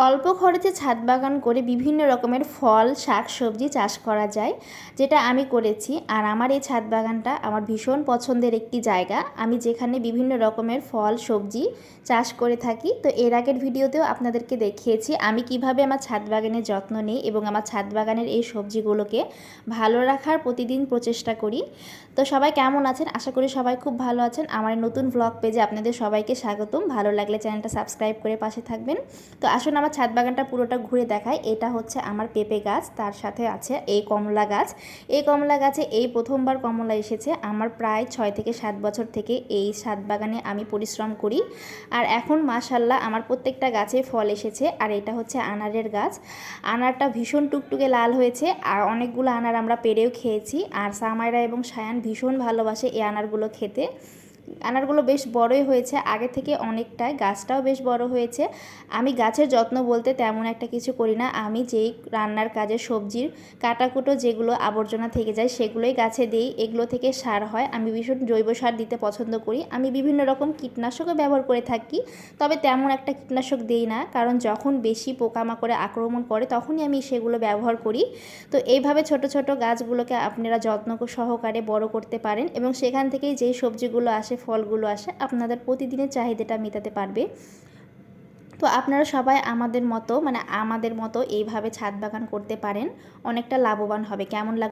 অল্প খরচে ছাদ বাগান করে বিভিন্ন রকমের ফল শাক সবজি চাষ করা যায়, যেটা আমি করেছি। আর আমার এই ছাদ বাগানটা আমার ভীষণ পছন্দের একটি জায়গা, আমি যেখানে বিভিন্ন রকমের ফল সবজি চাষ করে থাকি। তো এর আগের ভিডিওতেও আপনাদেরকে দেখিয়েছি আমি কিভাবে আমার ছাদ বাগানের যত্ন নিই এবং আমার ছাদ বাগানের এই সবজিগুলোকে ভালো রাখার প্রতিদিন প্রচেষ্টা করি। তো সবাই কেমন আছেন? আশা করি সবাই খুব ভালো আছেন। আমার নতুন ব্লগ পেজে আপনাদের সবাইকে স্বাগতম। ভালো লাগলে চ্যানেলটা সাবস্ক্রাইব করে পাশে থাকবেন। তো আসুন আমার ছাদ বাগানটা পুরোটা ঘুরে দেখাই। এটা হচ্ছে আমার পেঁপে গাছ, তার সাথে আছে এই কমলা গাছ। এই কমলা গাছে এই প্রথমবার কমলা এসেছে। আমার প্রায় 6 থেকে 7 বছর থেকে এই ছাদ বাগানে আমি পরিশ্রম করি। আর এখন মাশাআল্লাহ আমার প্রত্যেকটা গাছে ফল এসেছে। আর এটা হচ্ছে আনারের গাছ। আনারটা ভীষণ টুকটুকে লাল হয়েছে, আর অনেকগুলো আনার আমরা পেরেও খেয়েছি। আর সামাইরা এবং সায়ান ভীষণ ভালোবাসে এই আনারগুলো খেতে। আনারগুলো বেশ বড়ই হয়েছে আগে থেকে অনেকটাই, গাছটাও বেশ বড় হয়েছে। আমি গাছের যত্ন বলতে তেমন একটা কিছু করি না। আমি যেই রান্নার কাজে সবজির কাটাকুটো যেগুলো আবর্জনা থেকে যায় সেগুলোই গাছে দিই, এগুলো থেকে সার হয়। আমি ভীষণ জৈব সার দিতে পছন্দ করি। আমি বিভিন্ন রকম কীটনাশকও ব্যবহার করে থাকি, তবে তেমন একটা কীটনাশক দিই না, কারণ যখন বেশি পোকামাকড়ে আক্রমণ করে তখনই আমি সেগুলো ব্যবহার করি। তো এইভাবে ছোট ছোট গাছগুলোকে আপনারা যত্ন সহকারে বড় করতে পারেন এবং সেখান থেকেই যেই সবজিগুলো আসে ফলগুলো আসে আপনাদের প্রতিদিনের চাহিদাটা মেটাতে পারবে। তো আপনারা সবাই আমাদের মতো এইভাবে ছাদ বাগান করতে পারেন, অনেকটা লাভবান হবে। কেমন